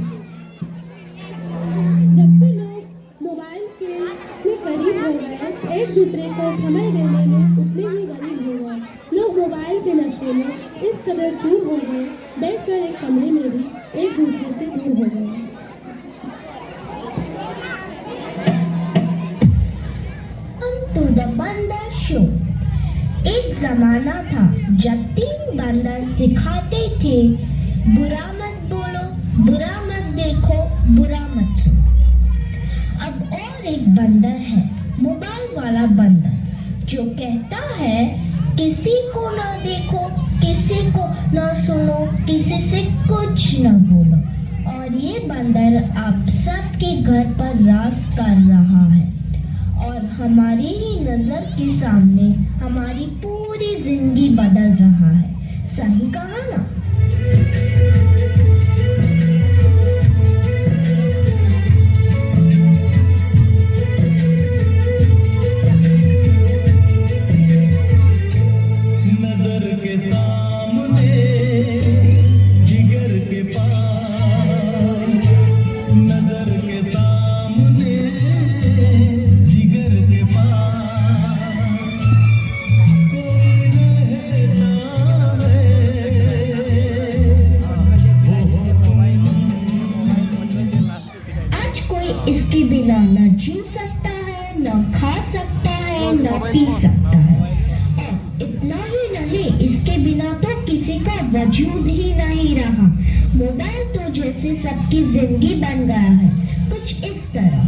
A: जब से लोग mobile के इतने करीब हो गए, एक दूसरे को समय देने में उतने ही गरीब हो गए। लोग मोबाइल के नशे में इस कदर चूर हो गए, बैठकर एक कमरे में भी एक दूसरे से दूर हो गए।
F: To the बंदर शो। एक जमाना था जब 3 बंदर सिखाते थे, बुरा मत बोलो, बुरा मत देखो, बुरा मत सुनो। अब और एक बंदर है, मोबाइल वाला बंदर, जो कहता है किसी को ना देखो, किसी को ना सुनो, किसी से कुछ ना बोलो। और ये बंदर अब सबके घर पर राज कर रहा है और हमारी ही नजर के सामने हमारी पूरी जिंदगी बदल रहा है। सही कहा ना?
G: नजर के सामने, जिगर के पास, नजर के सामने, जिगर के पास, कोई रहता है।
F: आज कोई इसके बिना न जी सकता है, न खा सकता है, न पी सकता है। और इतना ही नहीं, इसके बिना तो किसी का वजूद ही नहीं रहा। मोबाइल तो जैसे सबकी जिंदगी बन गया है, कुछ इस तरह।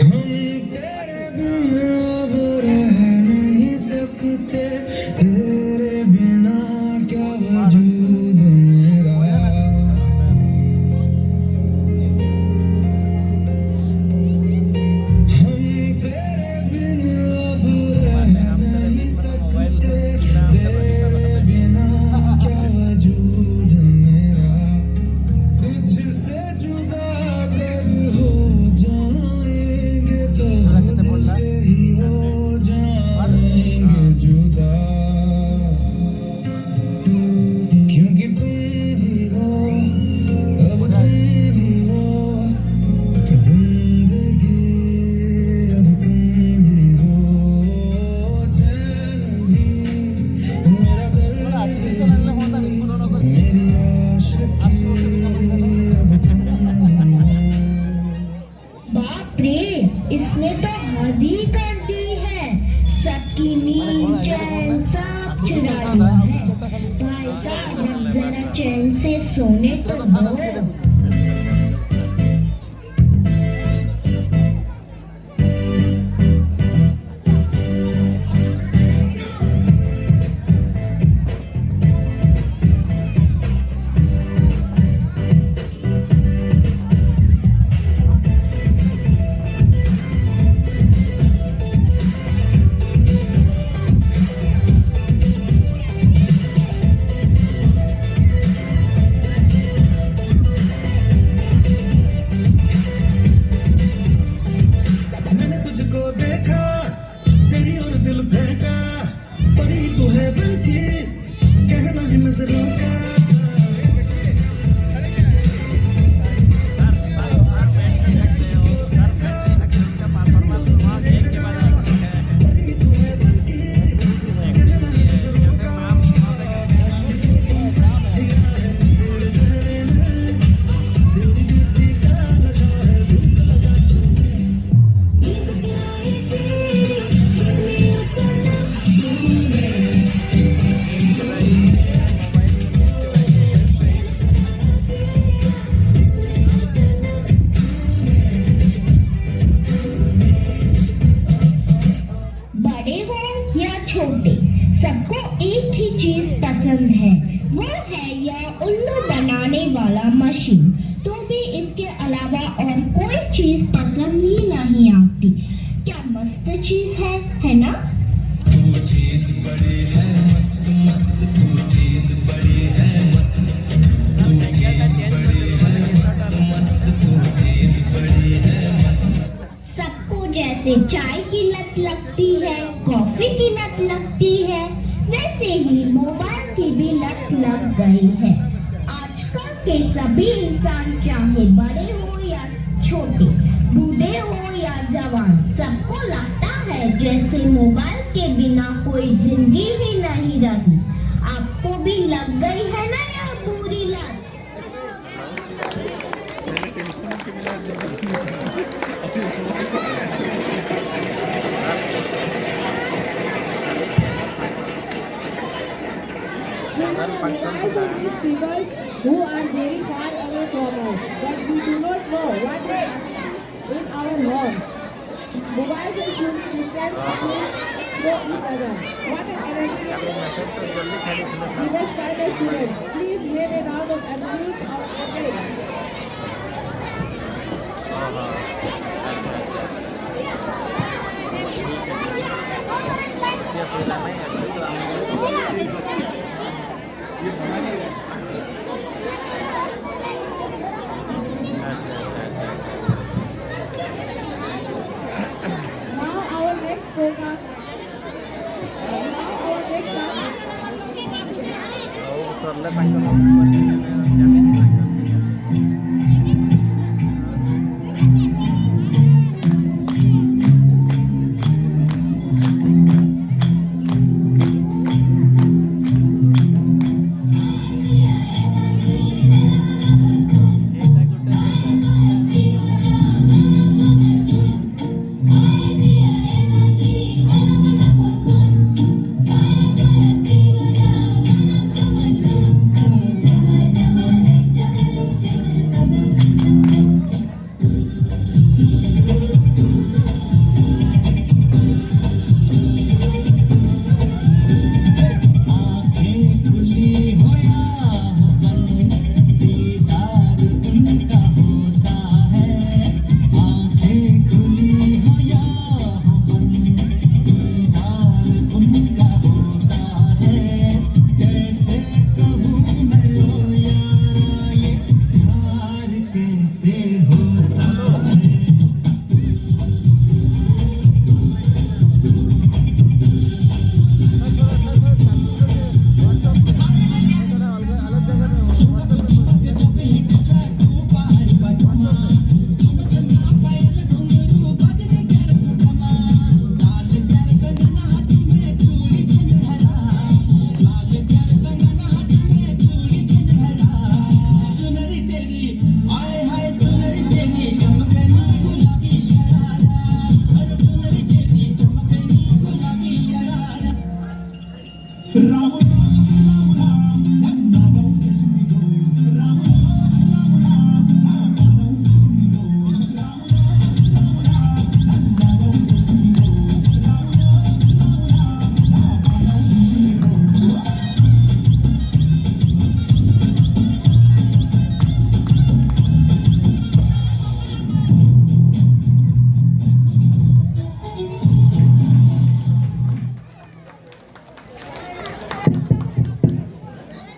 G: हम तेरे बिना अब रह नहीं सकते, तेरे बिना क्या वजूद मेरा। हम तेरे बिना अब रह नहीं सकते, तेरे बिना क्या वजूद मेरा। तुझसे जुदा अगर हो जाएंगे तो खुद से ही हो जाएंगे जुदा, क्योंकि तुम ही हो, अब तुम ही हो जिंदगी, अब तुम ही हो चैन भी, मेरा दर्द भी, मेरी आशिकी, अब तुम ही हो।
F: बाप रे, इसने तो हद ही कर दी है। सबकी नींद चैन सब चुरा लिया है। भाई साहब जरा चैन से सोने तो दो।
G: मैंने तुझको देखा, तेरी और दिल फेंका, परी तो है बनके कहना है नजरों का। परी तो है बनके कहना है नजरों
F: एक ही चीज पसंद है, वो है यह उल्लू बनाने वाला मशीन। तो भी इसके अलावा और कोई चीज पसंद ही नहीं आती। क्या मस्त चीज है ना?
G: तू चीज बड़ी है मस्त मस्त, तू चीज बड़ी है मस्त, तू चीज बड़ी है मस्त मस्त, तू चीज बड़ी है मस्त।
F: सबको जैसे चाय की लत लगती है, कॉफी की लत लगती है, वैसे ही मोबाइल की भी लत लग गई है। आजकल के सभी इंसान, चाहे बड़े हो या छोटे, बूढ़े हो या जवान, सबको लगता है जैसे मोबाइल के बिना कोई जिंदगी ही नहीं रही। आपको भी लग गई है ना यह बुरी लत?
C: These people who are very far away from us, but we do not know what is in our home. Mobile is using distance from each other. What an energy! Given by the students, please make a round of applause or applause. Now our next program.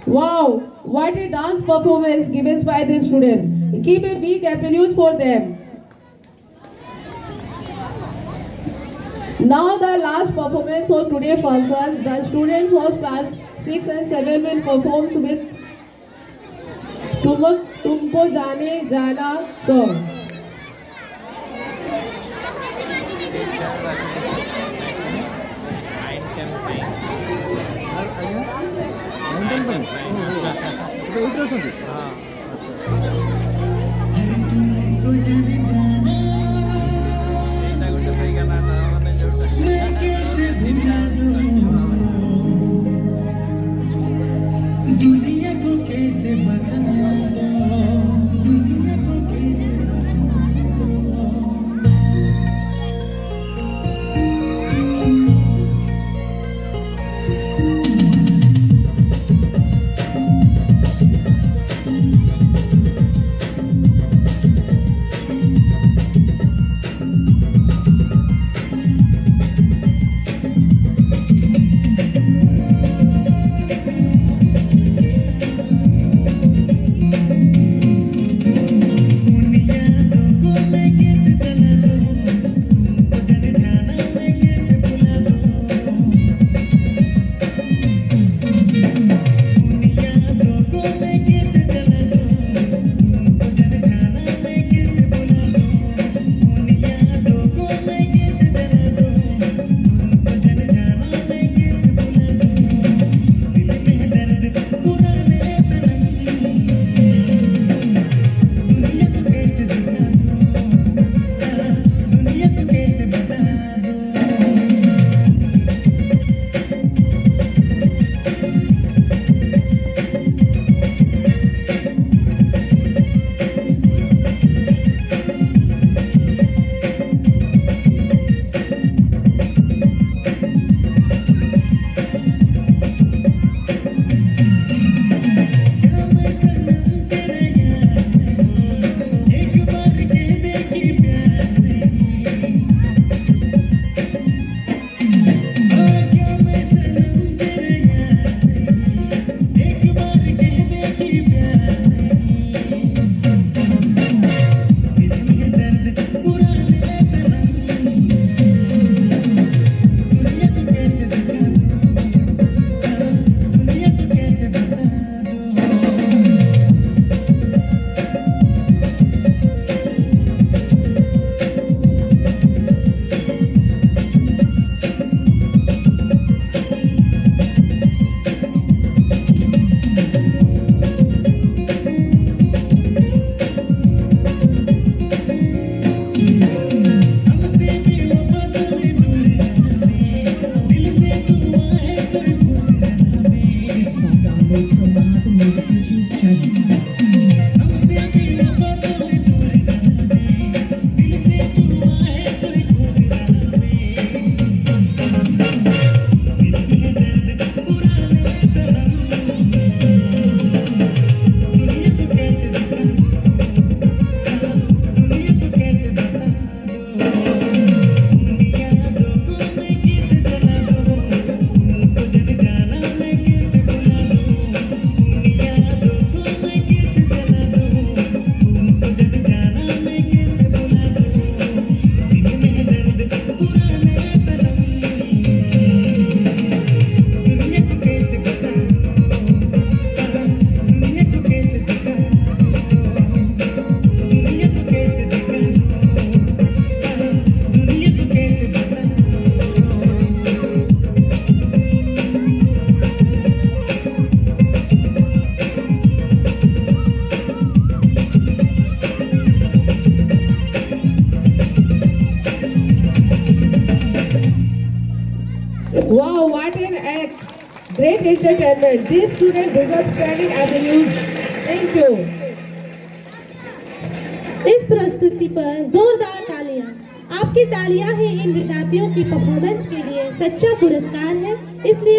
C: Wow, what a dance performance given by the students. Keep a big applause for them. Now the last performance of today's functions, the students of class 6 and 7 will perform with Tumko Jane Jana song.
H: ଏଇଠି ଅଛନ୍ତି
G: दुनिया को कैसे बदला दो, दुनिया को कैसे बदला दो।
C: Great entertainment. These students deserve standing avenues. Thank you.
A: इस प्रस्तुति पर जोरदार तालियां। आपकी तालियां ही इन विद्यार्थियों की परफॉर्मेंस के लिए सच्चा पुरस्कार है, इसलिए